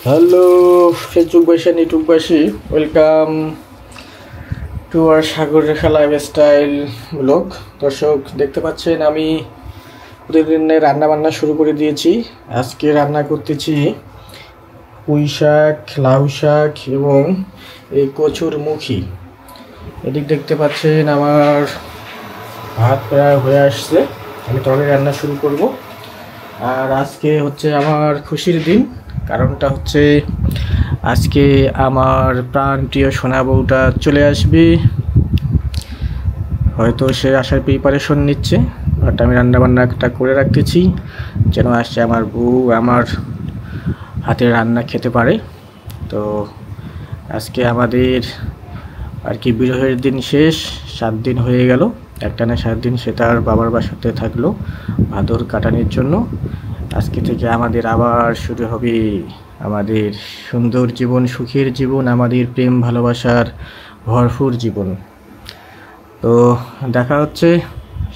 Hello ফেসবুকবাসী and ইউটিউববাসী, welcome to our Sagarrekha lifestyle blog. দর্শক দেখতে পাচ্ছেন আমি প্রতিদিনের রান্না বান্না শুরু করে দিয়েছি। আজকে রান্না করতেছি পুঁই শাক, লাউ শাক এবং এই কচুর মুখী। এদিক দেখতে পাচ্ছেন আমার ভাত প্রায় হয়ে আসছে, আমি তরকারি রান্না শুরু করব। আর আজকে হচ্ছে আমার খুশির দিন, কারণটা হচ্ছে আজকে আমার প্রাণপ্রিয় সোনা বউটা চলে আসবে। হয়তো সে আসার প্রিপারেশন নিচ্ছে, বাট আমি রান্নাবান্নাটা করে রাখতেছি যেন আসছে আমার বউ আমার হাতের রান্না খেতে পারে। তো আজকে আমাদের আর কি বিরহের দিন শেষ, 7 দিন হয়ে গেল, একটানা 7 দিন সে তার বাবার বাসাতে থাকলো ভাদর কাটানোর জন্য। আজকে থেকে আমাদের আবার শুরু হবে আমাদের সুন্দর জীবন, সুখের জীবন, আমাদের প্রেম ভালোবাসার ভরপুর জীবন। তো দেখা হচ্ছে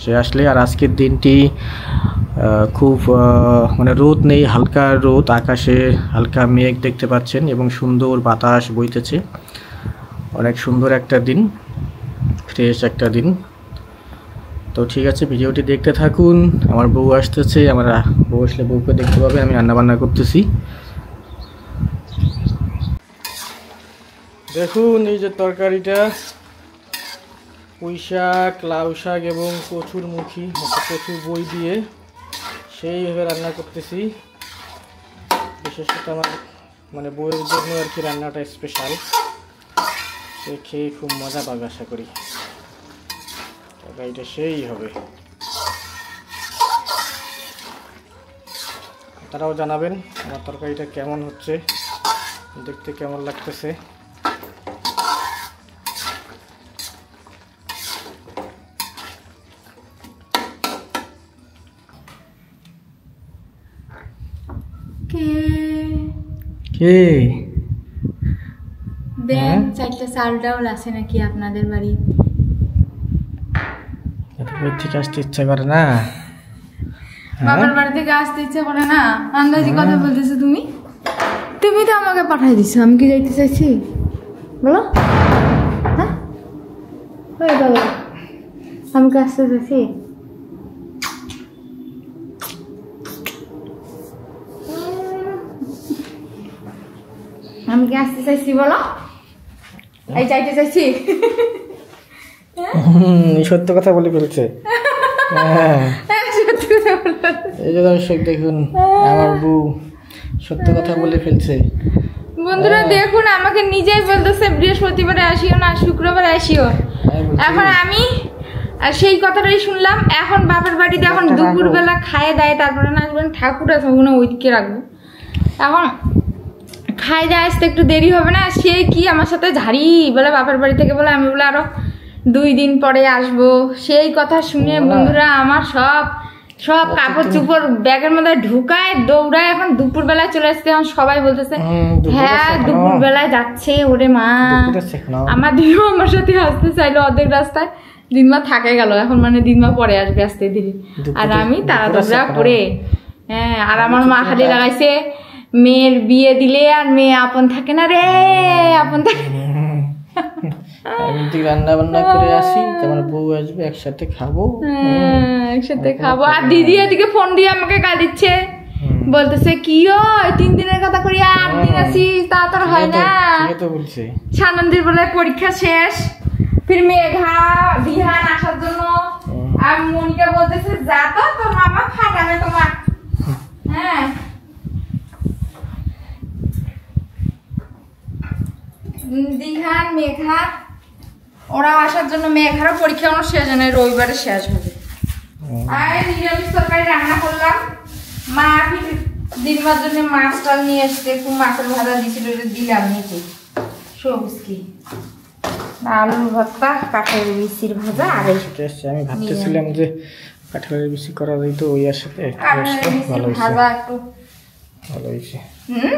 সে আসলে। আর আজকের দিনটি খুব মানে রোদ নেই, হালকা রোদ, আকাশে হালকা মেঘ দেখতে পাচ্ছেন এবং সুন্দর বাতাস বইতেছে। অনেক সুন্দর একটা দিন, ফ্রেশ একটা দিন। তো ঠিক আছে, ভিডিওটি দেখতে থাকুন। আমার বউ আসতেছে, আমার বউ আসলে বউকে দেখতে পাবে। আমি রান্নাবান্না করতেছি। দেখুন এই যে তরকারিটা, পুঁই শাক, লাউ শাক এবং কচুর মুখী, কচুর বই দিয়ে সেইভাবে রান্না করতেছি। বিশেষত আমার মানে বউয়ের জন্য আর কি রান্নাটা স্পেশাল। সে খেয়ে খুব মজা পাবে আশা করি। তরকারিটা সেই হবে। তারাও জানাবেন আমার তরকারিটা কেমন হচ্ছে, দেখতে কেমন লাগতেছে। কে দেন চাইলে চাল ডাউল আছে নাকি আপনাদের বাড়ি? থেকে আসতে ইচ্ছা করে না? বাবার বাড়ি থেকে আসতে ইচ্ছা করে না? আন্দাজি কথা বলতেছো তুমি। তুমি তো আমাকে পাঠাই দিছো, আমি কি যাইতে চাইছি বলো? হ্যাঁ ওই বাবা, আমি কি আসতে চাইছি? আমি কি আসতে চাইছি বলো? এই চাইতে চাইছি? সত্য কথা বলে ফেলছে। এই যে দর্শক দেখুন, আমার বউ সত্য কথা বলে ফেলছে। বন্ধুরা দেখুন, আমাকে নিজেই বলতেছে বৃহস্পতিবারে আসিও না, শুক্রবারে আসিও। এখন আমি সেই কথাটাই শুনলাম। এখন বাপের বাড়িতে এখন দুপুরবেলা খায় দেয়, তারপরে না আসবেন, ঠাকুর আছে ওখানে ওইদিকে রাখবো। এখন খাই দিয়ে আসতে একটু দেরি হবে না? সে কি আমার সাথে ঝাড়ি বলে বাপের বাড়ি থেকে বলে, আমি বলে আরো 2 দিন পরে আসবো। সেই কথা শুনে বন্ধুরা আমার সব কাপড় চুপড় ব্যাগের মধ্যে ঢুকায় দৌড়ায় এখন দুপুরবেলায় চলে আসছে। এখন সবাই বলতেছে হ্যাঁ দুপুরবেলায় যাচ্ছে। ওরে মা, আমার দিনও আমার সাথে আসতে চাইলো অর্ধেক রাস্তায়, দিনমা থাকে গেল। এখন মানে দিনমা পরে আসবে আসতে ধীরে, আর আমি তাড়াতাড়া করে। হ্যাঁ, আর আমার মা খালি লাগাইছে মেয়ের বিয়ে দিলে আর মেয়ে আপন থাকে না রে, আপন থাকে। আমি তো রান্না বান্না করে আসি, তোমার বউ আসবে, একসাথে খাবো। একসাথে খাবো। আর দিদি এদিকে ফোন দিয়ে আমাকে গাল দিচ্ছে, বলতেছে কি হয় 3 দিনের কথা করিয়া 8 দিন আসিস, তা তোর হয় না। সানন্দির বলে পরীক্ষা শেষ, ফির মেঘা বিহান আসার জন্য। আর মনিকা বলতেছে যা তো তোর মামা ফাটাবে তোমার। হ্যাঁ, দিহান মেঘা ওরা আসার জন্য। মেঘারও পরীক্ষা আমার শেষ হয় না, রবিবারে শেষ হবে। আর নিরামিষ তরকারি রান্না করলাম। মা ফির দিনবার জন্য মাছটা নিয়ে এসছে, খুব মাছের ভাজা দিয়েছিল, দিলাম নিচে। সবুজ কি আলুর ভর্তা, কাঁঠালের বিচির ভাজা। আর আমি ভাবতেছিলাম যে কাঁঠালের বিচি করা যাইতো, ওই আর সাথে ভাজা একটু ভালো হয়েছে।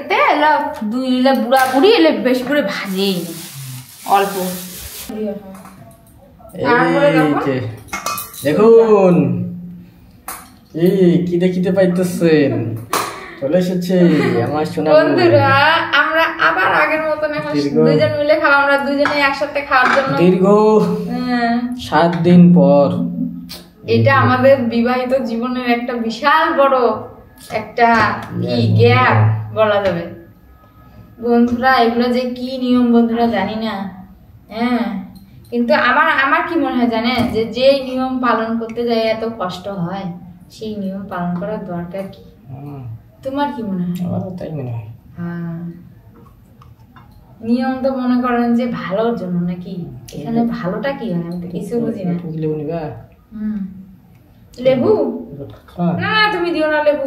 তেল 2 ইলে বুড়া বুড়ি এলে বেশ করে ভাজেই অল্প। দেখুন এই কি দেখিতে পাইতেছেন, চলে এসেছে আমার সোনা বন্ধুরা আমরা আবার আগের মতন এখন দুজন মিলে খাওয়া, আমরা দুজনে একসাথে খাওয়ার জন্য দীর্ঘ 7 দিন পর। এটা আমাদের বিবাহিত জীবনের একটা বিশাল বড় একটা কি গ্যাপ বলা যাবে বন্ধুরা। এগুলো যে কি নিয়ম বন্ধুরা জানি না, হ্যাঁ, কিন্তু আমার কি মনে হয় জানেন, যে নিয়ম পালন করতে যাই এত কষ্ট হয়, সেই নিয়ম পালন করার দরকার কি? তোমার কি মনে হয়? আমারও তাই মনে হয়। হ্যাঁ, নিয়ম তো মনে করেন যে ভালোর জন্য নাকি, এখানে ভালোটা কি হয় আমি তো কিছু বুঝি না। লেবু নিবা? লেবু না তুমি দিও না লেবু,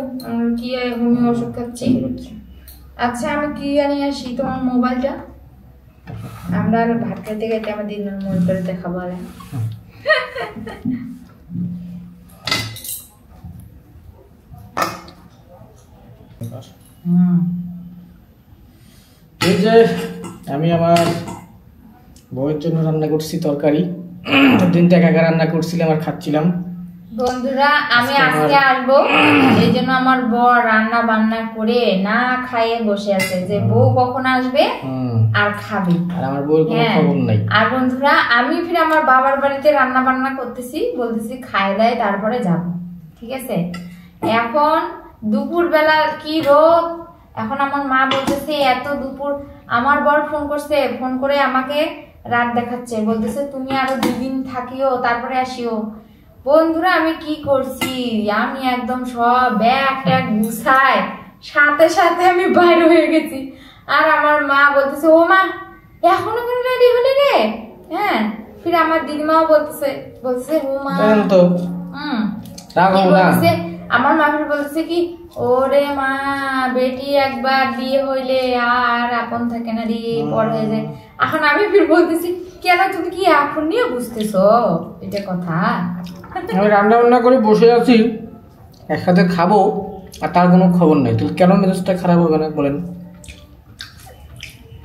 কি হোমিও ওষুধ খাচ্ছি। আচ্ছা আমি কি জানি আসি, তোমার মোবাইলটা আমরা ভাত খাইতে খাইতে আমার দিনের মন করে দেখাবো। এই যে আমি আমার বউয়ের জন্য রান্না করছি তরকারি, দিনটা একা রান্না করছিলাম আর খাচ্ছিলাম। বন্ধুরা আমি আজকে আসবো, এই জন্য আমার বর রান্না বান্না করে না খাইয়ে বসে আছে, যে বউ কখন আসবে আর খাবে, আর আমার বউয়ের কোনো খবর নাই। আর বন্ধুরা আমি ফির আমার বাবার বাড়িতে রান্না বান্না করতেছি, বলতেছি খায় দায় তারপরে যাব, ঠিক আছে। এখন দুপুর বেলা কি রোদ, এখন আমার মা বলতেছে এত দুপুর, আমার বর ফোন করছে, ফোন করে আমাকে রাত দেখাচ্ছে, বলতেছে তুমি আরো 2 দিন থাকিও তারপরে আসিও। বন্ধুরা আমি কি করছি, আমি একদম সব ব্যাগ ট্যাগ গুছায় সাথে সাথে আমি বাইরে হয়ে গেছি। আর আমার মা বলতেছে ও মা এখনো কেন রেডি হলি রে? হ্যাঁ, ফির আমার দিদিমাও বলতেছে ও মা তো বলতেছে, আমার মা ফির বলতেছে কি ওরে মা বেটি একবার বিয়ে হইলে আর আপন থাকে না রে, পর হয়ে যায়। এখন আমি ফির বলতেছি কেন তুমি কি এখন নিয়ে বুঝতেছো এটা কথা? আমি রান্না বান্না করে বসে আছি, একসাথে খাবো আর তার কোনো খবর নেই, তাহলে কেন মেজাজটা খারাপ হবে না বলেন?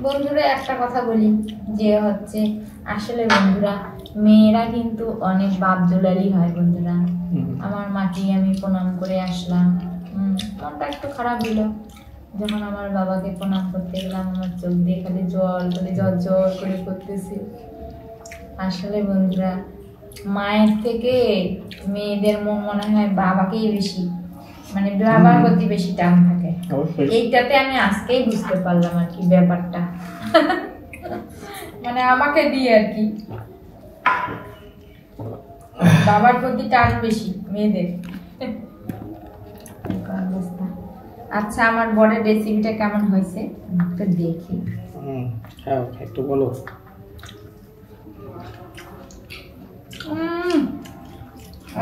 বন্ধুরা একটা কথা বলি, যে হচ্ছে আসলে বন্ধুরা মেয়েরা কিন্তু অনেক বাপ দুলালি হয় বন্ধুরা। আমার মাকে আমি প্রণাম করে আসলাম, মনটা একটু খারাপ হলো যখন আমার বাবাকে প্রণাম করতে গেলাম, আমার চোখ দিয়ে খালি জল করে করতেছি। আসলে বন্ধুরা মায়ের থেকে মেয়েদের মন মনে হয় বাবাকেই বেশি, মানে বাবার প্রতি বেশি টান থাকে। এইটাতে আমি আজকেই বুঝতে পারলাম আর কি ব্যাপারটা, মানে আমাকে দিয়ে আর কি বাবার প্রতি টান বেশি মেয়েদের। আচ্ছা আমার বরের রেসিপিটা কেমন হয়েছে একটু দেখি। হ্যাঁ একটু বলো।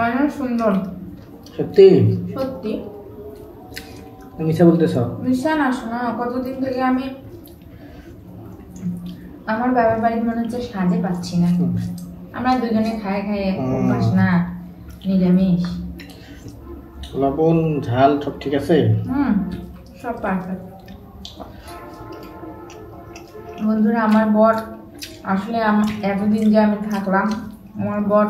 অনেক সুন্দর, সত্যি সত্যি মিশা বলতেছ? মিশা না, শোনা কতদিন থেকে আমি আমার বাবার বাড়িতে মনে হচ্ছে সাজে পাচ্ছি না, আমরা দুজনে খাই অভ্যাস না, নিরামিষ। লবণ ঝাল সব ঠিক আছে? সব পারফেক্ট। বন্ধুরা আমার বর আসলে এতদিন যে আমি থাকলাম, আমার বর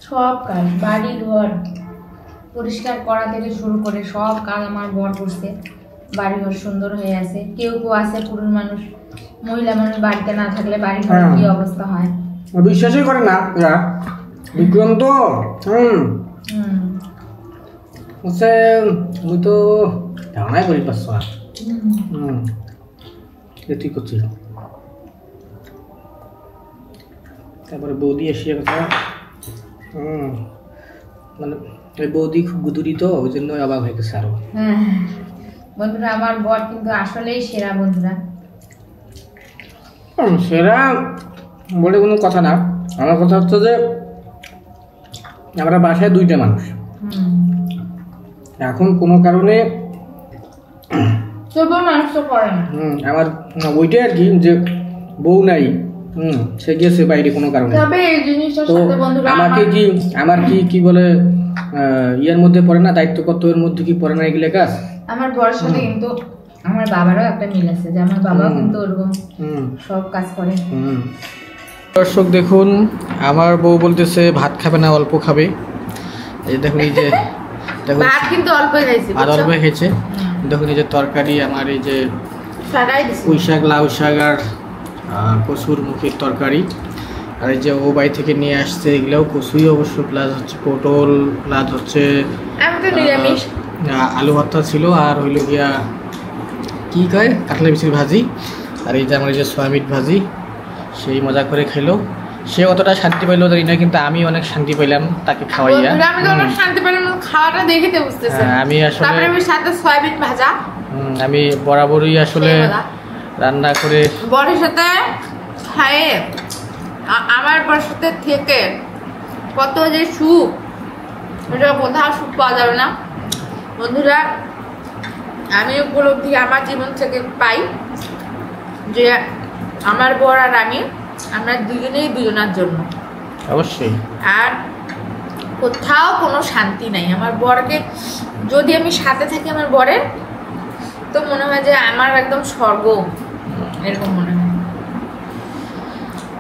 সব কাজ বাড়ি ঘর পরিষ্কার করা থেকে শুরু করে সব কাজ আমার বর করছে, বাড়িঘর সুন্দর হয়ে আছে। কেউ আছে পুরুষ মানুষ, মহিলা মানুষ বাড়িতে না থাকলে বাড়ি ঘর কি অবস্থা হয় বিশ্বাসই করে না এরা। বিক্রম তো মুই তো ধারণাই করি পারছো না। ঠিক করছি। তারপরে বৌদি এসে কথা, মানে ওই বৌদি খুব গুদুরি তো, ওই জন্য অবাক হয়ে গেছে আরো। বন্ধুরা আমার বর কিন্তু আসলেই সেরা বন্ধুরা, সেরা বলে কোনো কথা না। আমার কথা হচ্ছে যে আমরা বাসায় 2টা মানুষ, এখন কোনো কারণে মানুষ তো করে না। আমার ওইটাই আর কি, যে বউ নাই, সে গেছে বাইরে কোনো কারণে। তো আমার কি বলে ইয়ের মধ্যে পড়ে না, দায়িত্ব কর্তব্যের মধ্যে কি পড়ে না এগুলো কাজ? আমার বড়ের সাথে কিন্তু আমার বাবারও একটা মিল আছে, যে আমার বাবাও কিন্তু ওরকম সব কাজ করে। দর্শক দেখুন, আমার বউ বলতেছে ভাত খাবে না, অল্প খাবে। এই দেখুন, এই যে দেখুন ভাত কিন্তু অল্প খাইছে, আর অল্প খেয়েছে। দেখুন এই যে তরকারি আমার এই যে সারাই দিছি পুঁই শাক লাউ শাক আর কচুর মুখের তরকারি, আর এই যে ও বাড়ি থেকে নিয়ে আসছে এগুলোও কচুই অবশ্য, প্লাস হচ্ছে পটল, প্লাস হচ্ছে আমি তো নিরামিষ। আলু ভর্তা ছিল, আর হইল গিয়া কি কয় কাতলা বিচির ভাজি, আর এই যে আমার এই যে সয়াবিন ভাজি, সেই মজা করে খেলো। সে অতটা শান্তি পাইলো জানি না, কিন্তু আমি অনেক শান্তি পাইলাম তাকে খাওয়াইয়া। আমি তো অনেক শান্তি পেলাম খাওয়াটা দেখে তো বুঝতেছেন। আমি আসলে তারপরে আমি সাথে সয়াবিন ভাজা, আমি বরাবরই আসলে রান্না করে বরের সাথে খায়ে আমার বরের সাথে থেকে কত যে সুখ, এটা কোথাও সুখ পাওয়া যাবে না বন্ধুরা। আমি উপলব্ধি আমার জীবন থেকে পাই যে আমার বর আর আমি, আমরা দুজনেই দুজনার জন্য অবশ্যই। আর কোথাও কোনো শান্তি নাই। আমার বরকে যদি আমি সাথে থাকি আমার বরের, তো মনে হয় যে আমার একদম স্বর্গ, এরকম মনে হয়,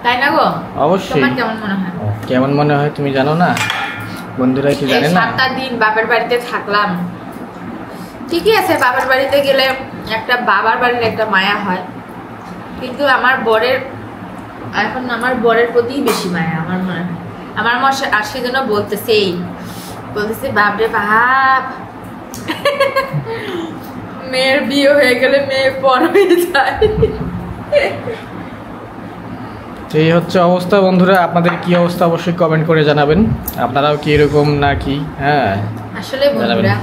তাই না গো? অবশ্যই। তোমার কেমন মনে হয়? কেমন মনে হয় তুমি জানো না, বন্ধুরা কি জানে না? 7টা দিন বাবার বাড়িতে থাকলাম, ঠিকই আছে, বাবার বাড়িতে গেলে একটা বাবার বাড়ির একটা মায়া হয়, কিন্তু আমার বরের এখন আমার বরের প্রতিই বেশি মায়া আমার মনে হয়। আমার মা আর সেজন্য বলতেছে বাপরে বাপ, মেয়ের বিয়ে হয়ে গেলে মেয়ে পর হয়ে যায়। এই হচ্ছে অবস্থা বন্ধুরা। আপনাদের কি অবস্থা অবশ্যই কমেন্ট করে জানাবেন, আপনারাও কি এরকম নাকি? হ্যাঁ আসলে বন্ধুরা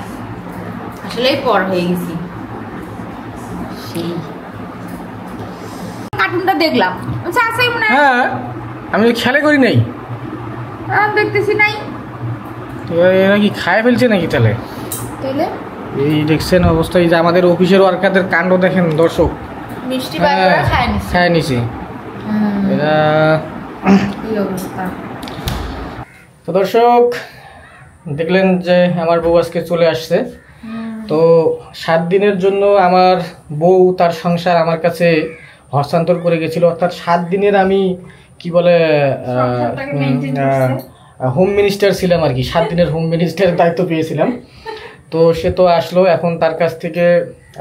আসলেই পর হয়ে গেছি। সেই কার্টুনটা দেখলাম, আচ্ছা আছে মনে হয়। হ্যাঁ আমি খেলে করি নাই, দেখতেছি নাই, এরা কি খায় ফেলছে নাকি তাহলে? তাহলে এই দেখছেন অবস্থা, এই যে আমাদের অফিসের ওয়ার্কারদের কাণ্ড দেখেন দর্শক। মিষ্টি বাচ্চারা খায় নিছে, খায় নিছে এরা। এই অবস্থা। তো দর্শক দেখলেন যে আমার বউ আজকে চলে আসছে। তো 7 দিনের জন্য আমার বউ তার সংসার আমার কাছে হস্তান্তর করে গেছিল, অর্থাৎ 7 দিনের আমি কি বলে হোম মিনিস্টার ছিলাম আর কি, 7 দিনের হোম মিনিস্টারের দায়িত্ব পেয়েছিলাম। তো সে তো আসলো, এখন তার কাছ থেকে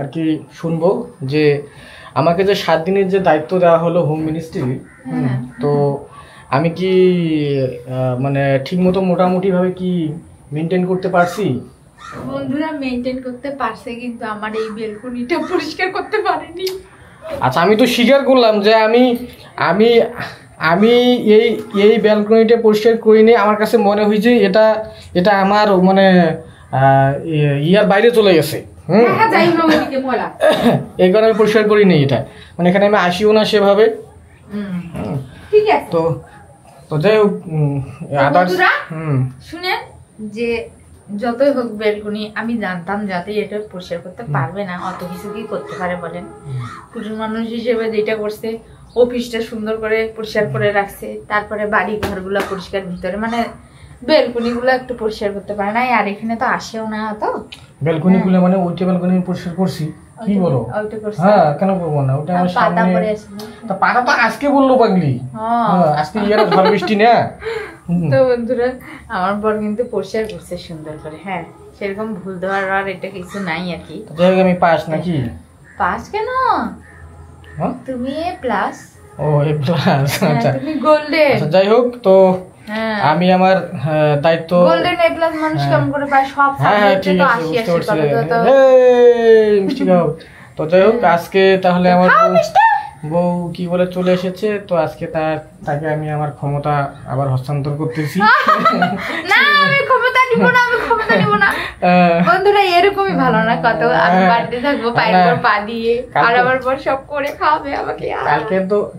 আর কি শুনবো যে আমাকে যে 7 দিনের যে দায়িত্ব দেওয়া হলো হোম মিনিস্ট্রি, তো আমি কি মানে ঠিকমতো মোটামুটিভাবে কি মেনটেন করতে পারছি? বন্ধুরা মেনটেন করতে পারছে, কিন্তু আমার এই বেলকনিটা পরিষ্কার করতে পারেনি। আচ্ছা আমি তো স্বীকার করলাম যে আমি আমি আমি এই এই ব্যালকনিটা পরিষ্কার করিনি, আমার কাছে মনে হয়েছে এটা এটা আমার মানে ইয়ার বাইরে চলে গেছে। এই কারণে আমি পরিষ্কার করিনি এটা, মানে এখানে আমি আসিও না সেভাবে। ঠিক আছে, তো তো যাই হোক শুনেন যে যতই হোক বেলকনি আমি জানতাম যাতে এটা পরিষ্কার করতে পারবে না, অত কিছু কি করতে পারে বলেন? পুরুষ মানুষ হিসেবে যেটা করছে, অফিসটা সুন্দর করে পরিষ্কার করে রাখছে, তারপরে বাড়ি ঘরগুলো পরিষ্কার, ভিতরে মানে বেলকনি গুলো একটু পরিষ্কার করতে পারে না। আর এখানে তো আসেও না, তো বেলকনি গুলো মানে ওইটা বেলকনি পরিষ্কার করছি, কি বলো? হ্যাঁ কেন করবো না, ওটা আমার সামনে। তা পাতা তো আজকে বললো পাগলি, আজকে ইয়ার ঝড় বৃষ্টি না। তো বন্ধুরা আমার বর কিন্তু পরিষ্কার করছে সুন্দর করে, হ্যাঁ সেরকম ভুল দেওয়ার আর এটা কিছু নাই আর কি। যাই হোক আমি পাস নাকি? পাস কেন, তুমি এ প্লাস। ও এ প্লাস, আচ্ছা তুমি গোল্ডেন। যাই হোক, তো আমি আমার দায়িত্ব গোল্ডেন এ প্লাস মানুষ কেমন করে পায়? সব সাবজেক্টে তো 80 মিষ্টি খাও। তো যাই হোক আজকে তাহলে আমার বউ কি বলে চলে এসেছে, তো আজকে তাকে আমি আমার ক্ষমতা আবার হস্তান্তর করতেছি। না আমি ক্ষমতা নিব না, আমি ক্ষমতা নিব না বন্ধুরা, এরকমই ভালো না কত। আমি বাড়িতে থাকবো পায়ের উপর পা দিয়ে, আর আমার পর সব করে খাওয়াবে আমাকে।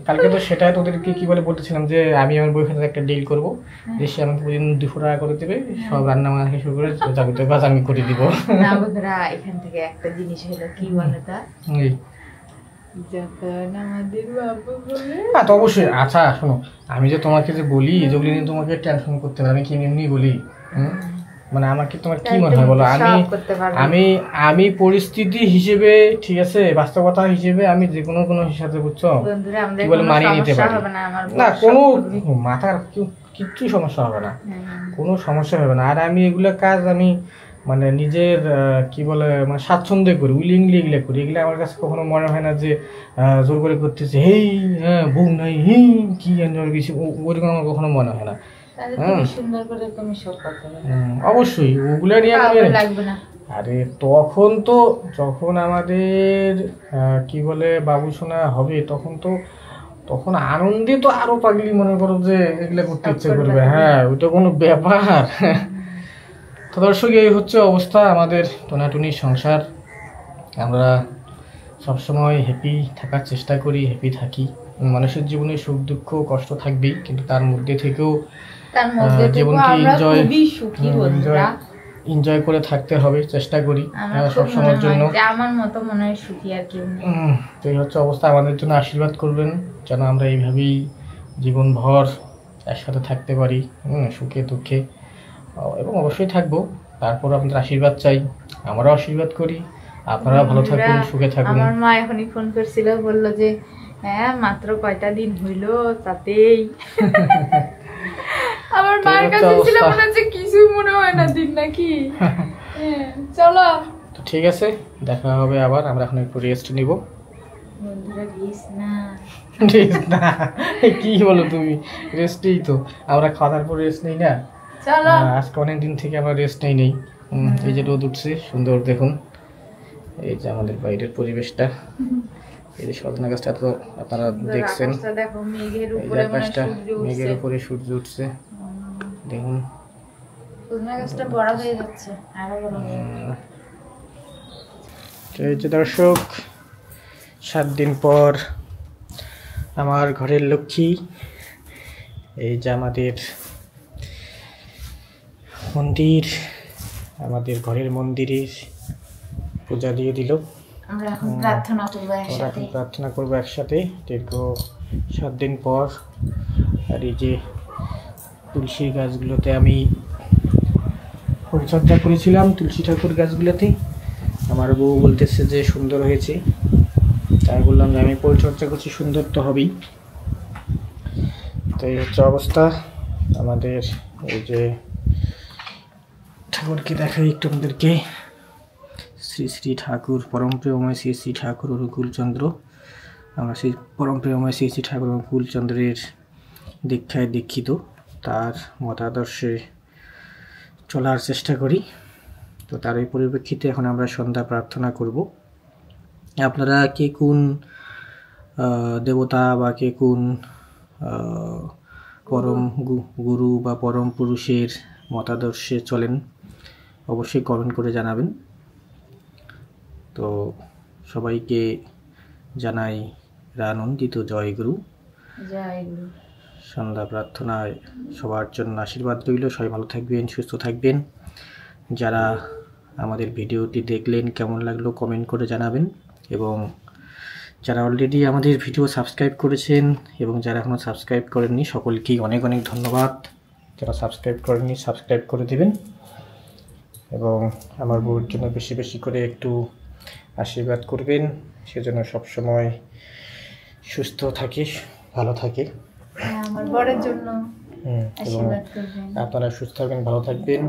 কালকে তো সেটাই তোদেরকে কি বলে বলতেছিলাম যে আমি আমার বউয়ের সাথে একটা ডিল করবো, যে সে আমাকে প্রতিদিন 200 টাকা করে দেবে, সব রান্না বান্না থেকে শুরু করে যাবতীয় কাজ আমি করে দিব। না বন্ধুরা এখান থেকে একটা জিনিস হলো কি বলো তা, যখন আমাদের বাবা বলে তো অবশ্যই। আচ্ছা শোনো, আমি যে তোমাকে যে বলি যেগুলি নিয়ে তোমাকে টেনশন করতে হবে, আমি কি এমনি বলি? মানে আমাকে তোমার কি মনে হয় বলো? আমি পরিস্থিতি হিসেবে, ঠিক আছে, বাস্তবতা হিসেবে আমি যে কোনো হিসাবে, বুঝছো, কি বলে মানিয়ে নিতে পারি না, কোনো মাথার কিচ্ছু সমস্যা হবে না, কোনো সমস্যা হবে না। আর আমি এগুলো কাজ আমি মানে নিজের কি বলে মানে স্বাচ্ছন্দ্যে করি, উইলিংলি এগুলো করি। এগুলো আমার কাছে কখনো মনে হয় না যে জোর করে করতেছে, হেই হ্যাঁ বউ নাই হেই কি এনজয় কিছু, ওইরকম আমার কখনো মনে হয় না। অবশ্যই ওগুলো নিয়ে আরে তখন তো যখন আমাদের কি বলে বাবুসোনা হবে তখন আনন্দে তো আরো পাগলি, মনে করো যে এগুলো করতে ইচ্ছে করবে। হ্যাঁ ওইটা কোনো ব্যাপার। তো দর্শক এই হচ্ছে অবস্থা আমাদের টোনাটুনি সংসার। আমরা সবসময় হ্যাপি থাকার চেষ্টা করি, হ্যাপি থাকি। মানুষের জীবনে সুখ দুঃখ কষ্ট থাকবেই, কিন্তু তার মধ্যে থেকেও জীবনকে এনজয় করে থাকতে হবে, চেষ্টা করি সবসময়ের জন্য। আমার মতো মনে হয় সুখী আর কি। তো এই হচ্ছে অবস্থা। আমাদের জন্য আশীর্বাদ করবেন যেন আমরা এইভাবেই জীবনভর একসাথে থাকতে পারি, সুখে দুঃখে, এবং অবশ্যই থাকবো। তারপর আপনাদের আশীর্বাদ চাই, আমরাও আশীর্বাদ করি। আপনারা ভালো থাকুন, সুখে থাকুন। আমার মা এখনই ফোন করছিল, বললো যে হ্যাঁ মাত্র কয়টা দিন হইলো তাতেই। আমার মায়ের কাছে ছিল মনে হচ্ছে কিছুই মনে হয় না দিন নাকি। চলো তো ঠিক আছে, দেখা হবে আবার। আমরা এখন একটু রেস্ট নিব। বন্ধুরা রেস্ট না কি বলো তুমি, রেস্টেই তো আমরা খাওয়ার পর রেস্ট নেই না। চলো আজকে অনেক দিন থেকে আমরা রেস্ট নেই। এই যে রোদ উঠছে সুন্দর, দেখুন এই যে আমাদের বাইরের পরিবেশটা, এই যে সজনা গাছটা তো আপনারা দেখছেন, মেঘের উপরে সূর্য উঠছে, দেখুন সজনা গাছটা বড় হয়ে যাচ্ছে আরো বড় হয়ে। এই যে দর্শক 7 দিন পর আমার ঘরের লক্ষ্মী, এই যে আমাদের মন্দির, আমাদের ঘরের মন্দিরের পূজা দিয়ে দিল। আমরা এখন প্রার্থনা করবো একসাথে দীর্ঘ 7 দিন পর। আর এই যে তুলসী গাছগুলোতে আমি পরিচর্যা করেছিলাম, তুলসী ঠাকুর গাছগুলোতে আমার বউ বলতেছে যে সুন্দর হয়েছে, তাই বললাম যে আমি পরিচর্যা করছি, সুন্দর তো হবেই। তো এই হচ্ছে অবস্থা আমাদের। এই যে ঠাকুরকে দেখাই একটু আমাদেরকে, শ্রী শ্রী ঠাকুর পরম প্রেমময় শ্রী শ্রী ঠাকুর অনুকূলচন্দ্র। আমরা সেই পরম প্রেমময় শ্রী শ্রী ঠাকুর অনুকূলচন্দ্রের দীক্ষায় দীক্ষিত, তার মতাদর্শে চলার চেষ্টা করি। তো তার এই পরিপ্রেক্ষিতে এখন আমরা সন্ধ্যা প্রার্থনা করব। আপনারা কে কোন দেবতা বা কে কোন পরম গুরু বা পরম পুরুষের মতাদর্শে চলেন অবশ্যই কমেন্ট করে জানাবেন। তো সবাইকে জানাই আনন্দিত জয় গুরু। সন্ধ্যা প্রার্থনায় সবার জন্য আশীর্বাদ রইল, সবাই ভালো থাকবেন, সুস্থ থাকবেন। যারা আমাদের ভিডিওটি দেখলেন কেমন লাগলো কমেন্ট করে জানাবেন, এবং যারা অলরেডি আমাদের ভিডিও সাবস্ক্রাইব করেছেন এবং যারা এখনও সাবস্ক্রাইব করেননি সকলকেই অনেক অনেক ধন্যবাদ। যারা সাবস্ক্রাইব করেননি সাবস্ক্রাইব করে দেবেন, এবং আমার বউর জন্য বেশি বেশি করে একটু আশীর্বাদ করবেন, সেজন্য সবসময় সুস্থ থাকে, ভালো থাকে। আমার বরের জন্য এবং আপনারা সুস্থ থাকবেন, ভালো থাকবেন।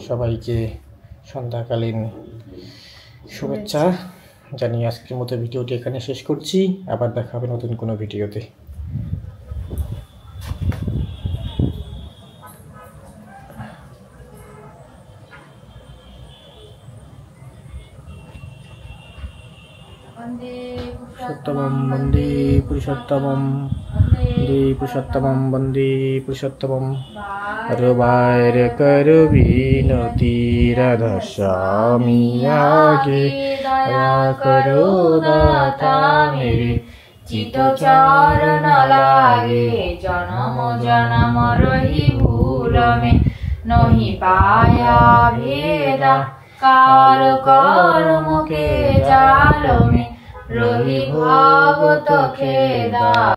সবাইকে সন্ধ্যাকালীন শুভেচ্ছা জানিয়ে আজকের মতো ভিডিওটি এখানে শেষ করছি। আবার দেখা হবে নতুন কোনো ভিডিওতে। পুরুষোত্তমম বন্দে পুরুষোত্তমম, বন্দে পুরুষোত্তমম, বন্দে পুরুষোত্তমম। রবায়ের কর বিনতি রাধা স্বামী আগে, দয়া করো দাতা মেরে চিত চরণ লাগে। জনম জনম রহি ভুল মে নহি পায়া ভেদা, কার কর্ম কে জাল মে রহি ভাগত খেদা।